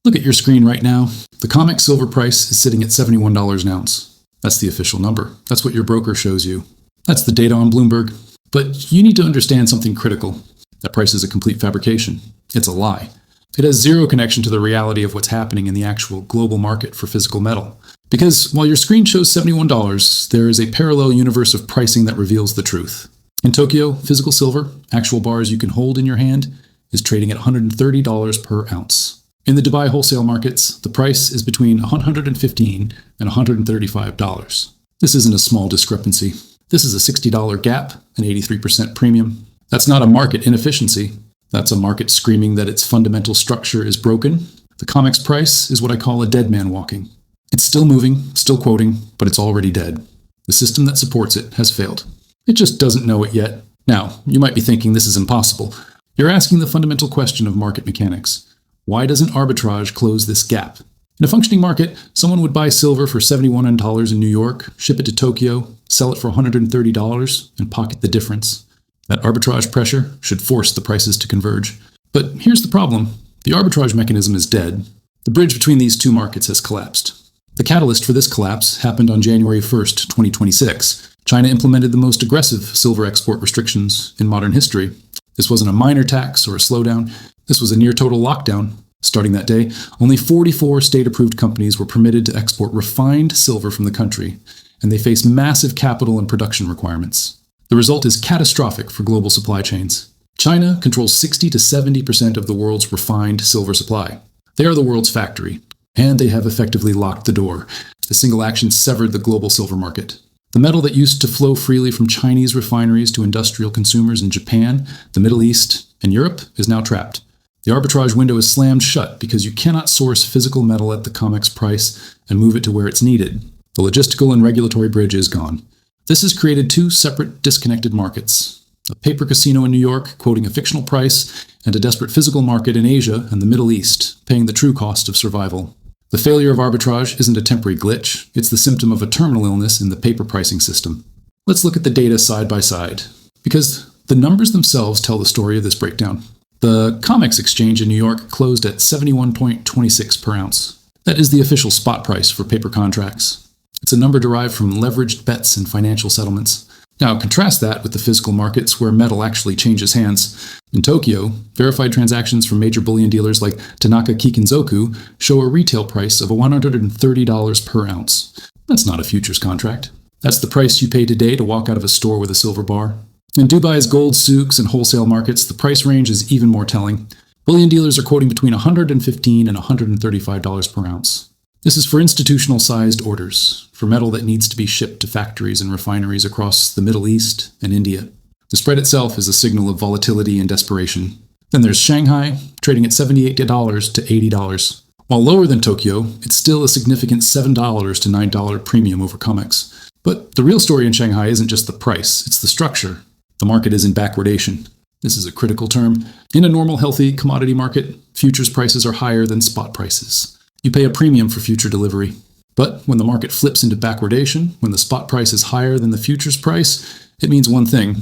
Look at your screen right now. The COMEX silver price is sitting at $71 an ounce. That's the official number. That's what your broker shows you. That's the data on Bloomberg. But you need to understand something critical. That price is a complete fabrication. It's a lie. It has zero connection to the reality of what's happening in the actual global market for physical metal. Because while your screen shows $71, there is a parallel universe of pricing that reveals the truth. In Tokyo, physical silver, actual bars you can hold in your hand, is trading at $130 per ounce. In the Dubai wholesale markets, the price is between $115 and $135. This isn't a small discrepancy. This is a $60 gap, an 83% premium. That's not a market inefficiency. That's a market screaming that its fundamental structure is broken. The COMEX price is what I call a dead man walking. It's still moving, still quoting, but it's already dead. The system that supports it has failed. It just doesn't know it yet. Now, you might be thinking this is impossible. You're asking the fundamental question of market mechanics. Why doesn't arbitrage close this gap? In a functioning market, someone would buy silver for $71 in New York, ship it to Tokyo, sell it for $130, and pocket the difference. That arbitrage pressure should force the prices to converge. But here's the problem. The arbitrage mechanism is dead. The bridge between these two markets has collapsed. The catalyst for this collapse happened on January 1st, 2026. China implemented the most aggressive silver export restrictions in modern history. This wasn't a minor tax or a slowdown. This was a near-total lockdown. Starting that day, only 44 state-approved companies were permitted to export refined silver from the country, and they face massive capital and production requirements. The result is catastrophic for global supply chains. China controls 60 to 70% of the world's refined silver supply. They are the world's factory, and they have effectively locked the door. The single action severed the global silver market. The metal that used to flow freely from Chinese refineries to industrial consumers in Japan, the Middle East, and Europe is now trapped. The arbitrage window is slammed shut because you cannot source physical metal at the COMEX price and move it to where it's needed. The logistical and regulatory bridge is gone. This has created two separate, disconnected markets. A paper casino in New York quoting a fictional price, and a desperate physical market in Asia and the Middle East paying the true cost of survival. The failure of arbitrage isn't a temporary glitch, it's the symptom of a terminal illness in the paper pricing system. Let's look at the data side by side, because the numbers themselves tell the story of this breakdown. The COMEX exchange in New York closed at 71.26 per ounce. That is the official spot price for paper contracts. It's a number derived from leveraged bets and financial settlements. Now, contrast that with the physical markets where metal actually changes hands. In Tokyo, verified transactions from major bullion dealers like Tanaka Kikinzoku show a retail price of $130 per ounce. That's not a futures contract. That's the price you pay today to walk out of a store with a silver bar. In Dubai's gold souks and wholesale markets, the price range is even more telling. Bullion dealers are quoting between $115 and $135 per ounce. This is for institutional-sized orders, for metal that needs to be shipped to factories and refineries across the Middle East and India. The spread itself is a signal of volatility and desperation. Then there's Shanghai, trading at $78 to $80. While lower than Tokyo, it's still a significant $7 to $9 premium over COMEX. But the real story in Shanghai isn't just the price, it's the structure. The market is in backwardation. This is a critical term. In a normal, healthy commodity market, futures prices are higher than spot prices. You pay a premium for future delivery. But when the market flips into backwardation, when the spot price is higher than the futures price, it means one thing: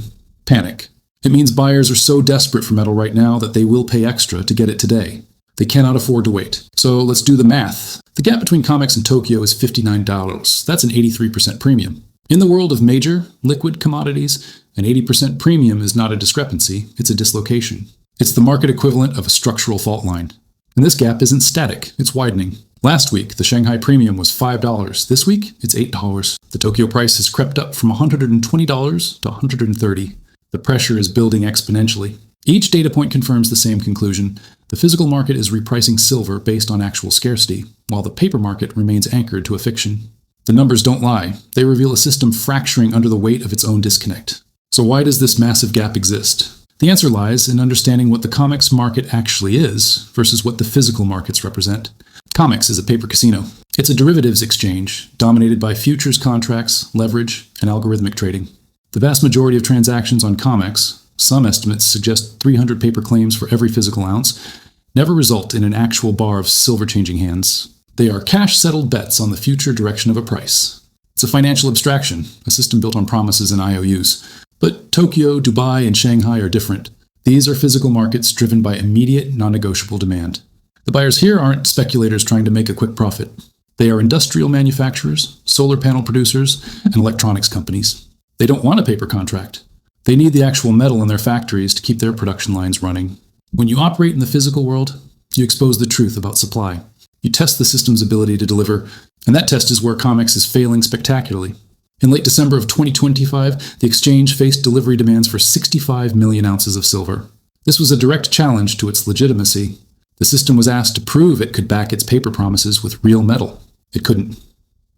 panic. It means buyers are so desperate for metal right now that they will pay extra to get it today. They cannot afford to wait. So let's do the math. The gap between COMEX and Tokyo is $59. That's an 83% premium. In the world of major, liquid commodities, an 80% premium is not a discrepancy, it's a dislocation. It's the market equivalent of a structural fault line. And this gap isn't static, it's widening. Last week, the Shanghai premium was $5. This week, it's $8. The Tokyo price has crept up from $120 to $130. The pressure is building exponentially. Each data point confirms the same conclusion. The physical market is repricing silver based on actual scarcity, while the paper market remains anchored to a fiction. The numbers don't lie. They reveal a system fracturing under the weight of its own disconnect. So why does this massive gap exist? The answer lies in understanding what the COMEX market actually is versus what the physical markets represent. COMEX is a paper casino. It's a derivatives exchange dominated by futures contracts, leverage, and algorithmic trading. The vast majority of transactions on COMEX, some estimates suggest 300 paper claims for every physical ounce, never result in an actual bar of silver changing hands. They are cash-settled bets on the future direction of a price. It's a financial abstraction, a system built on promises and IOUs. But Tokyo, Dubai, and Shanghai are different. These are physical markets driven by immediate, non-negotiable demand. The buyers here aren't speculators trying to make a quick profit. They are industrial manufacturers, solar panel producers, and electronics companies. They don't want a paper contract. They need the actual metal in their factories to keep their production lines running. When you operate in the physical world, you expose the truth about supply. You test the system's ability to deliver, and that test is where COMEX is failing spectacularly. In late December of 2025, the exchange faced delivery demands for 65 million ounces of silver. This was a direct challenge to its legitimacy. The system was asked to prove it could back its paper promises with real metal. It couldn't.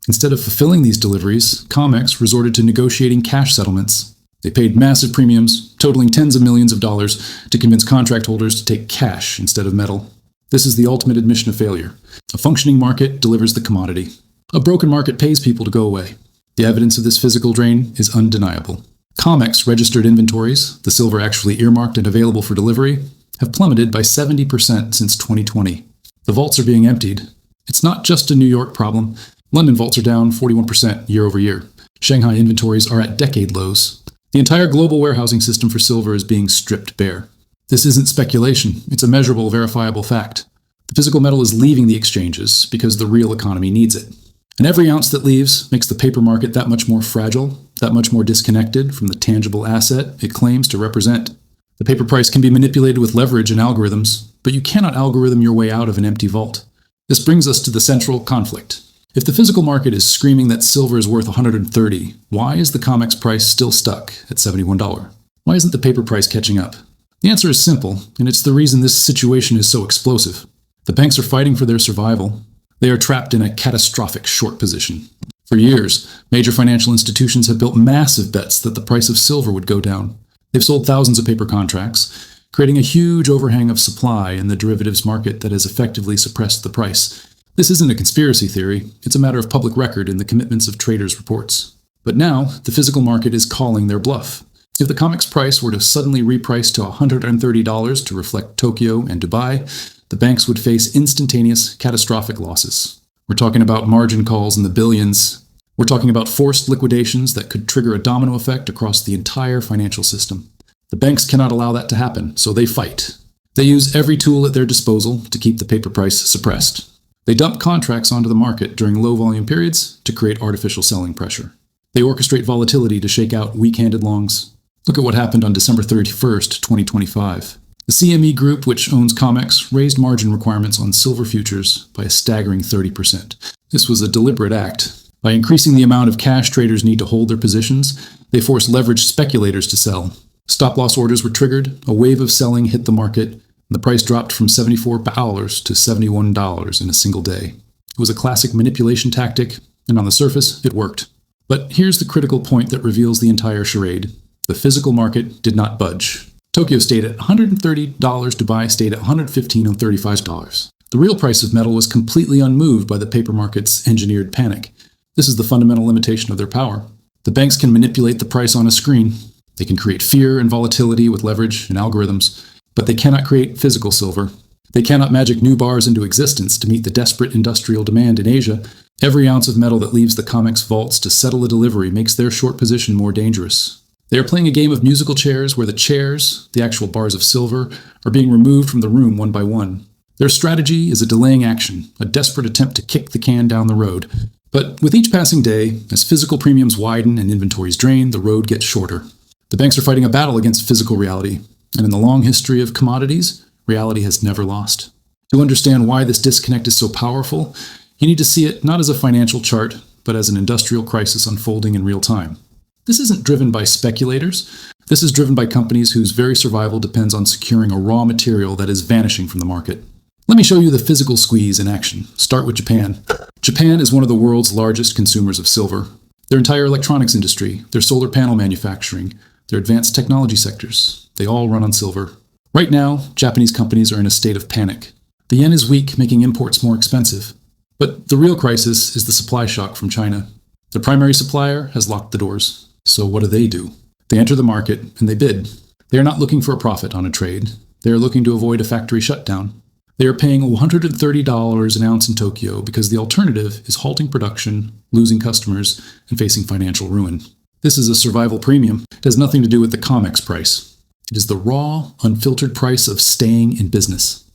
Instead of fulfilling these deliveries, COMEX resorted to negotiating cash settlements. They paid massive premiums, totaling tens of millions of dollars, to convince contract holders to take cash instead of metal. This is the ultimate admission of failure. A functioning market delivers the commodity. A broken market pays people to go away. The evidence of this physical drain is undeniable. COMEX registered inventories, the silver actually earmarked and available for delivery, have plummeted by 70% since 2020. The vaults are being emptied. It's not just a New York problem. London vaults are down 41% year over year. Shanghai inventories are at decade lows. The entire global warehousing system for silver is being stripped bare. This isn't speculation. It's a measurable, verifiable fact. The physical metal is leaving the exchanges because the real economy needs it. And every ounce that leaves makes the paper market that much more fragile, that much more disconnected from the tangible asset it claims to represent. The paper price can be manipulated with leverage and algorithms, but you cannot algorithm your way out of an empty vault. This brings us to the central conflict. If the physical market is screaming that silver is worth $130, why is the COMEX price still stuck at $71? Why isn't the paper price catching up? The answer is simple, and it's the reason this situation is so explosive. The banks are fighting for their survival. They are trapped in a catastrophic short position. For years, major financial institutions have built massive bets that the price of silver would go down. They've sold thousands of paper contracts, creating a huge overhang of supply in the derivatives market that has effectively suppressed the price. This isn't a conspiracy theory, it's a matter of public record in the commitments of traders' reports. But now, the physical market is calling their bluff. If the COMEX price were to suddenly reprice to $130 to reflect Tokyo and Dubai, the banks would face instantaneous, catastrophic losses. We're talking about margin calls in the billions. We're talking about forced liquidations that could trigger a domino effect across the entire financial system. The banks cannot allow that to happen, so they fight. They use every tool at their disposal to keep the paper price suppressed. They dump contracts onto the market during low-volume periods to create artificial selling pressure. They orchestrate volatility to shake out weak-handed longs. Look at what happened on December 31st, 2025. The CME Group, which owns COMEX, raised margin requirements on silver futures by a staggering 30%. This was a deliberate act. By increasing the amount of cash traders need to hold their positions, they forced leveraged speculators to sell. Stop-loss orders were triggered, a wave of selling hit the market, and the price dropped from $74 to $71 in a single day. It was a classic manipulation tactic, and on the surface, it worked. But here's the critical point that reveals the entire charade. The physical market did not budge. Tokyo stayed at $130, Dubai stayed at $115 and $35. The real price of metal was completely unmoved by the paper market's engineered panic. This is the fundamental limitation of their power. The banks can manipulate the price on a screen. They can create fear and volatility with leverage and algorithms, but they cannot create physical silver. They cannot magic new bars into existence to meet the desperate industrial demand in Asia. Every ounce of metal that leaves the COMEX vaults to settle a delivery makes their short position more dangerous. They are playing a game of musical chairs where the chairs, the actual bars of silver, are being removed from the room one by one. Their strategy is a delaying action, a desperate attempt to kick the can down the road. But with each passing day, as physical premiums widen and inventories drain, the road gets shorter. The banks are fighting a battle against physical reality, and in the long history of commodities, reality has never lost. To understand why this disconnect is so powerful, you need to see it not as a financial chart, but as an industrial crisis unfolding in real time. This isn't driven by speculators. This is driven by companies whose very survival depends on securing a raw material that is vanishing from the market. Let me show you the physical squeeze in action. Start with Japan. Japan is one of the world's largest consumers of silver. Their entire electronics industry, their solar panel manufacturing, their advanced technology sectors, they all run on silver. Right now, Japanese companies are in a state of panic. The yen is weak, making imports more expensive. But the real crisis is the supply shock from China. The primary supplier has locked the doors. So what do? They enter the market and they bid. They are not looking for a profit on a trade. They are looking to avoid a factory shutdown. They are paying $130 an ounce in Tokyo because the alternative is halting production, losing customers, and facing financial ruin. This is a survival premium. It has nothing to do with the COMEX price. It is the raw, unfiltered price of staying in business.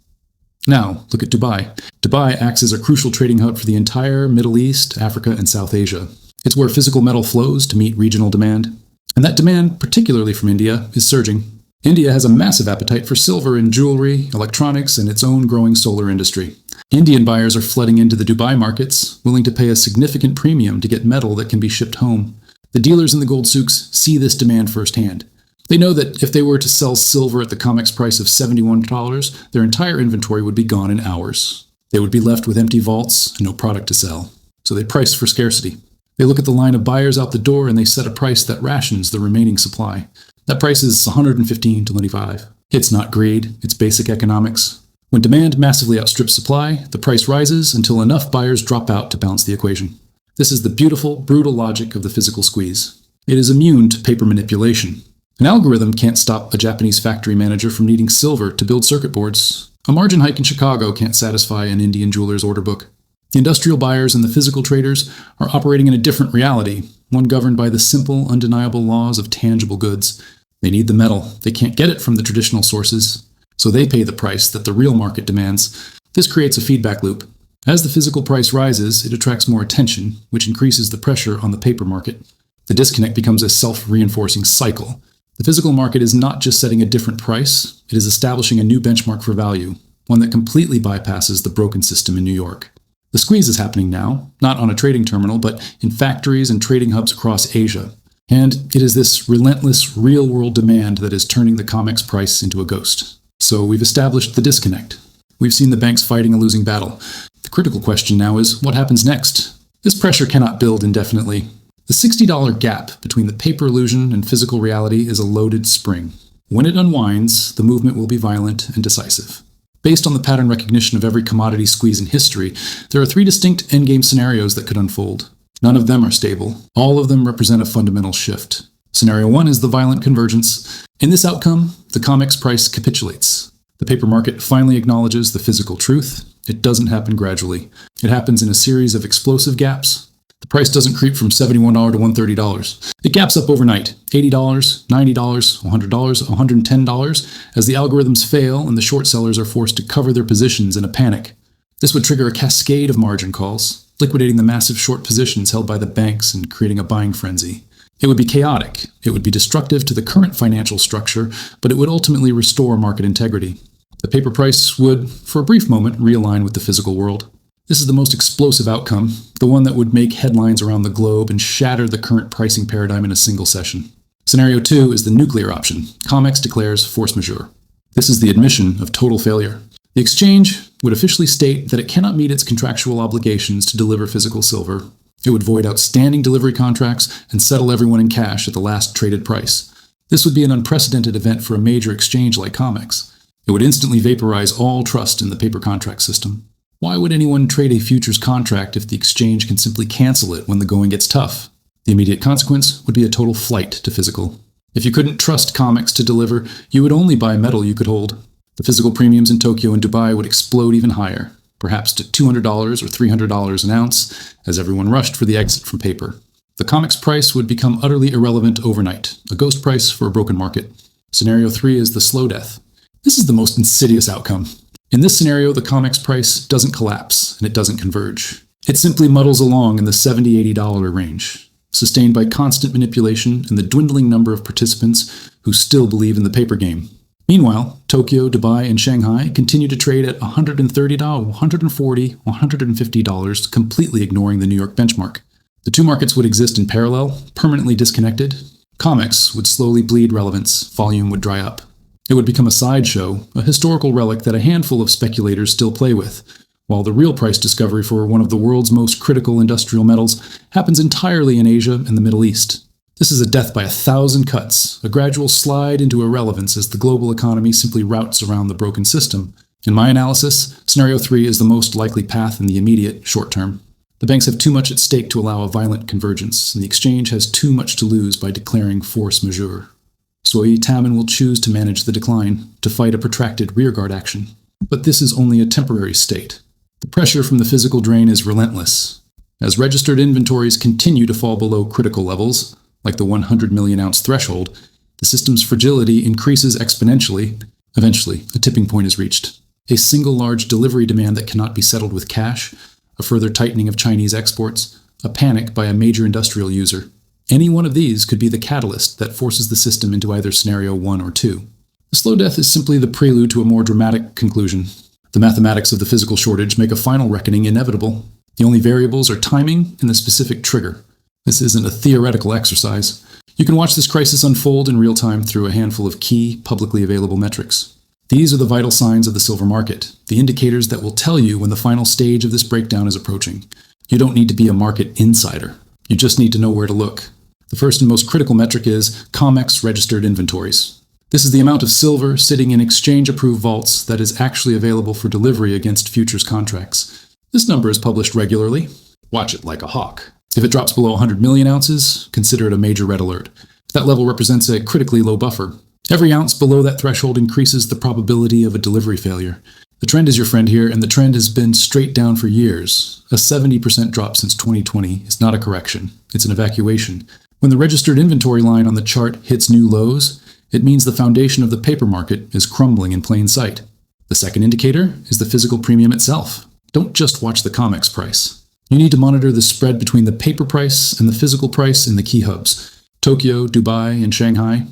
Now, look at Dubai. Dubai acts as a crucial trading hub for the entire Middle East, Africa, and South Asia. It's where physical metal flows to meet regional demand. And that demand, particularly from India, is surging. India has a massive appetite for silver in jewelry, electronics, and its own growing solar industry. Indian buyers are flooding into the Dubai markets, willing to pay a significant premium to get metal that can be shipped home. The dealers in the gold souks see this demand firsthand. They know that if they were to sell silver at the COMEX price of $71, their entire inventory would be gone in hours. They would be left with empty vaults and no product to sell. So they price for scarcity. They look at the line of buyers out the door and they set a price that rations the remaining supply. That price is $115 to $95. It's not greed, it's basic economics. When demand massively outstrips supply, the price rises until enough buyers drop out to balance the equation. This is the beautiful, brutal logic of the physical squeeze. It is immune to paper manipulation. An algorithm can't stop a Japanese factory manager from needing silver to build circuit boards. A margin hike in Chicago can't satisfy an Indian jeweler's order book. The industrial buyers and the physical traders are operating in a different reality, one governed by the simple, undeniable laws of tangible goods. They need the metal. They can't get it from the traditional sources, so they pay the price that the real market demands. This creates a feedback loop. As the physical price rises, it attracts more attention, which increases the pressure on the paper market. The disconnect becomes a self-reinforcing cycle. The physical market is not just setting a different price, it is establishing a new benchmark for value, one that completely bypasses the broken system in New York. The squeeze is happening now, not on a trading terminal, but in factories and trading hubs across Asia. And it is this relentless, real-world demand that is turning the COMEX price into a ghost. So we've established the disconnect. We've seen the banks fighting a losing battle. The critical question now is, what happens next? This pressure cannot build indefinitely. The $60 gap between the paper illusion and physical reality is a loaded spring. When it unwinds, the movement will be violent and decisive. Based on the pattern recognition of every commodity squeeze in history, there are 3 distinct endgame scenarios that could unfold. None of them are stable. All of them represent a fundamental shift. Scenario 1 is the violent convergence. In this outcome, the COMEX price capitulates. The paper market finally acknowledges the physical truth. It doesn't happen gradually. It happens in a series of explosive gaps. The price doesn't creep from $71 to $130. It gaps up overnight, $80, $90, $100, $110, as the algorithms fail and the short sellers are forced to cover their positions in a panic. This would trigger a cascade of margin calls, liquidating the massive short positions held by the banks and creating a buying frenzy. It would be chaotic. It would be destructive to the current financial structure, but it would ultimately restore market integrity. The paper price would, for a brief moment, realign with the physical world. This is the most explosive outcome, the one that would make headlines around the globe and shatter the current pricing paradigm in a single session. Scenario 2 is the nuclear option. COMEX declares force majeure. This is the admission of total failure. The exchange would officially state that it cannot meet its contractual obligations to deliver physical silver. It would void outstanding delivery contracts and settle everyone in cash at the last traded price. This would be an unprecedented event for a major exchange like COMEX. It would instantly vaporize all trust in the paper contract system. Why would anyone trade a futures contract if the exchange can simply cancel it when the going gets tough? The immediate consequence would be a total flight to physical. If you couldn't trust COMEX to deliver, you would only buy metal you could hold. The physical premiums in Tokyo and Dubai would explode even higher, perhaps to $200 or $300 an ounce, as everyone rushed for the exit from paper. The COMEX price would become utterly irrelevant overnight, a ghost price for a broken market. Scenario 3 is the slow death. This is the most insidious outcome. In this scenario, the COMEX price doesn't collapse and it doesn't converge. It simply muddles along in the $70 to $80 range, sustained by constant manipulation and the dwindling number of participants who still believe in the paper game. Meanwhile, Tokyo, Dubai, and Shanghai continue to trade at $130, $140, $150, completely ignoring the New York benchmark. The two markets would exist in parallel, permanently disconnected. COMEX would slowly bleed relevance, volume would dry up. It would become a sideshow, a historical relic that a handful of speculators still play with, while the real price discovery for one of the world's most critical industrial metals happens entirely in Asia and the Middle East. This is a death by 1,000 cuts, a gradual slide into irrelevance as the global economy simply routes around the broken system. In my analysis, Scenario 3 is the most likely path in the immediate short term. The banks have too much at stake to allow a violent convergence, and the exchange has too much to lose by declaring force majeure. Soyi Taman will choose to manage the decline, to fight a protracted rearguard action. But this is only a temporary state. The pressure from the physical drain is relentless. As registered inventories continue to fall below critical levels, like the 100 million ounce threshold, the system's fragility increases exponentially. Eventually, a tipping point is reached. a single large delivery demand that cannot be settled with cash, a further tightening of Chinese exports, a panic by a major industrial user. Any one of these could be the catalyst that forces the system into either scenario 1 or 2. The slow death is simply the prelude to a more dramatic conclusion. The mathematics of the physical shortage make a final reckoning inevitable. The only variables are timing and the specific trigger. This isn't a theoretical exercise. You can watch this crisis unfold in real time through a handful of key, publicly available metrics. These are the vital signs of the silver market, the indicators that will tell you when the final stage of this breakdown is approaching. You don't need to be a market insider. You just need to know where to look. The first and most critical metric is COMEX registered inventories. This is the amount of silver sitting in exchange-approved vaults that is actually available for delivery against futures contracts. This number is published regularly. Watch it like a hawk. If it drops below 100 million ounces, consider it a major red alert. That level represents a critically low buffer. Every ounce below that threshold increases the probability of a delivery failure. The trend is your friend here, and the trend has been straight down for years. A 70% drop since 2020 is not a correction. It's an evacuation. When the registered inventory line on the chart hits new lows, it means the foundation of the paper market is crumbling in plain sight. The second indicator is the physical premium itself. Don't just watch the COMEX price. You need to monitor the spread between the paper price and the physical price in the key hubs, Tokyo, Dubai, and Shanghai.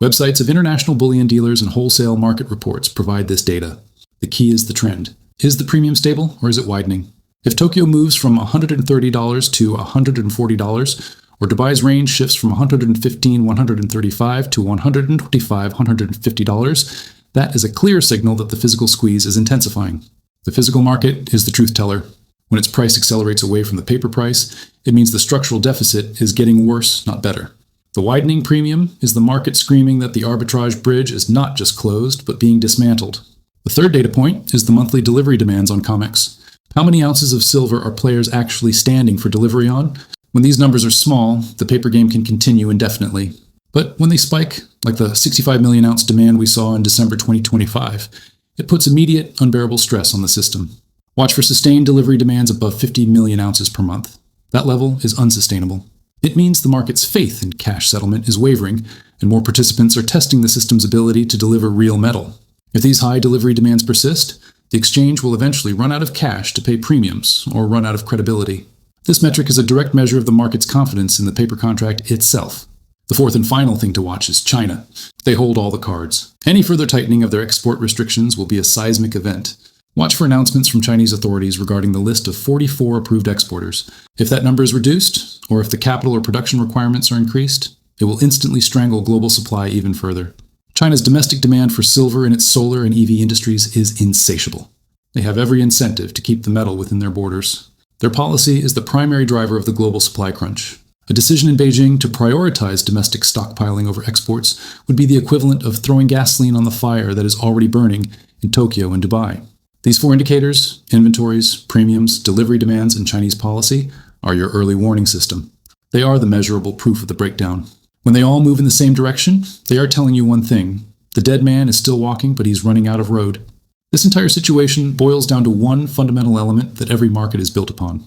Websites of international bullion dealers and wholesale market reports provide this data. The key is the trend. Is the premium stable or is it widening? If Tokyo moves from $130 to $140, or Dubai's range shifts from $115, $135 to $125, $150, that is a clear signal that the physical squeeze is intensifying. The physical market is the truth teller. When its price accelerates away from the paper price, it means the structural deficit is getting worse, not better. The widening premium is the market screaming that the arbitrage bridge is not just closed, but being dismantled. The third data point is the monthly delivery demands on COMEX. How many ounces of silver are players actually standing for delivery on? When these numbers are small, the paper game can continue indefinitely. But when they spike, like the 65 million ounce demand we saw in December 2025, it puts immediate, unbearable stress on the system. Watch for sustained delivery demands above 50 million ounces per month. That level is unsustainable. It means the market's faith in cash settlement is wavering, and more participants are testing the system's ability to deliver real metal. If these high delivery demands persist, the exchange will eventually run out of cash to pay premiums or run out of credibility. This metric is a direct measure of the market's confidence in the paper contract itself. The fourth and final thing to watch is China. They hold all the cards. Any further tightening of their export restrictions will be a seismic event. Watch for announcements from Chinese authorities regarding the list of 44 approved exporters. If that number is reduced, or if the capital or production requirements are increased, it will instantly strangle global supply even further. China's domestic demand for silver in its solar and EV industries is insatiable. They have every incentive to keep the metal within their borders. Their policy is the primary driver of the global supply crunch. A decision in Beijing to prioritize domestic stockpiling over exports would be the equivalent of throwing gasoline on the fire that is already burning in Tokyo and Dubai. These four indicators, inventories, premiums, delivery demands, and Chinese policy, are your early warning system. They are the measurable proof of the breakdown. When they all move in the same direction, they are telling you one thing. The dead man is still walking, but he's running out of road. This entire situation boils down to one fundamental element that every market is built upon: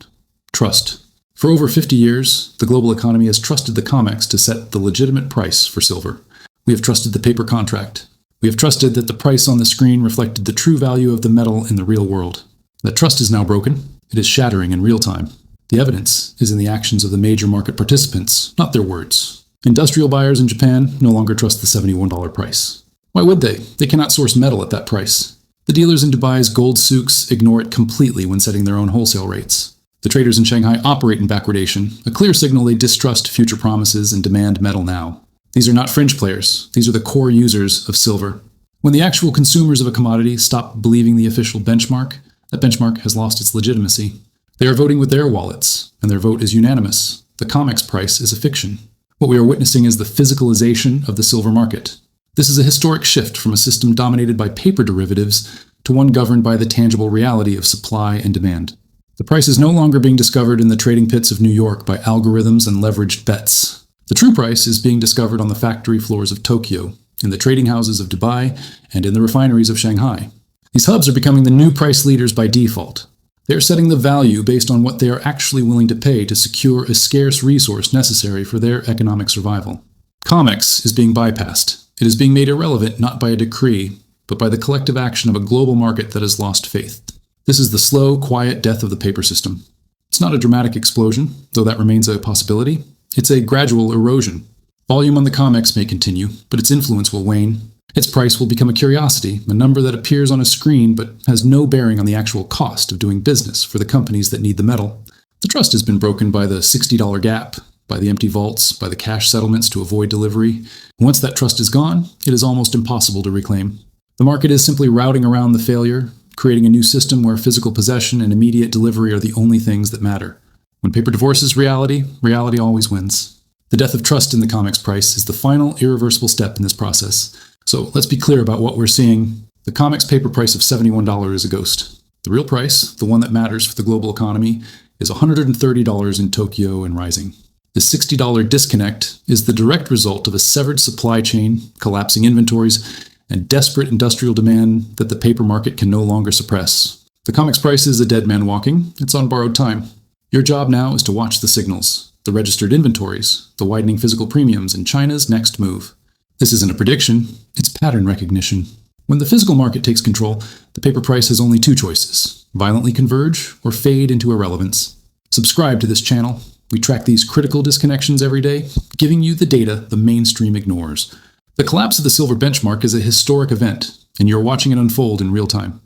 trust. For over 50 years, the global economy has trusted the COMEX to set the legitimate price for silver. We have trusted the paper contract. We have trusted that the price on the screen reflected the true value of the metal in the real world. That trust is now broken. It is shattering in real time. The evidence is in the actions of the major market participants, not their words. Industrial buyers in Japan no longer trust the $71 price. Why would they? They cannot source metal at that price. The dealers in Dubai's gold souks ignore it completely when setting their own wholesale rates. The traders in Shanghai operate in backwardation, a clear signal they distrust future promises and demand metal now. These are not fringe players. These are the core users of silver. When the actual consumers of a commodity stop believing the official benchmark, that benchmark has lost its legitimacy. They are voting with their wallets, and their vote is unanimous. The COMEX price is a fiction. What we are witnessing is the physicalization of the silver market. This is a historic shift from a system dominated by paper derivatives to one governed by the tangible reality of supply and demand. The price is no longer being discovered in the trading pits of New York by algorithms and leveraged bets. The true price is being discovered on the factory floors of Tokyo, in the trading houses of Dubai, and in the refineries of Shanghai. These hubs are becoming the new price leaders by default. They are setting the value based on what they are actually willing to pay to secure a scarce resource necessary for their economic survival. COMEX is being bypassed. It is being made irrelevant not by a decree, but by the collective action of a global market that has lost faith. This is the slow, quiet death of the paper system. It's not a dramatic explosion, though that remains a possibility. It's a gradual erosion. Volume on the COMEX may continue, but its influence will wane. Its price will become a curiosity, a number that appears on a screen but has no bearing on the actual cost of doing business for the companies that need the metal. The trust has been broken by the $60 gap, by the empty vaults, by the cash settlements to avoid delivery. Once that trust is gone, it is almost impossible to reclaim. The market is simply routing around the failure, creating a new system where physical possession and immediate delivery are the only things that matter. When paper divorces reality, reality always wins. The death of trust in the COMEX price is the final irreversible step in this process. So let's be clear about what we're seeing. The COMEX paper price of $71 is a ghost. The real price, the one that matters for the global economy, is $130 in Tokyo and rising. The $60 disconnect is the direct result of a severed supply chain, collapsing inventories, and desperate industrial demand that the paper market can no longer suppress. The COMEX price is a dead man walking. It's on borrowed time. Your job now is to watch the signals, the registered inventories, the widening physical premiums, and China's next move. This isn't a prediction, it's pattern recognition. When the physical market takes control, the paper price has only two choices: violently converge or fade into irrelevance. Subscribe to this channel. We track these critical disconnections every day, giving you the data the mainstream ignores. The collapse of the silver benchmark is a historic event, and you're watching it unfold in real time.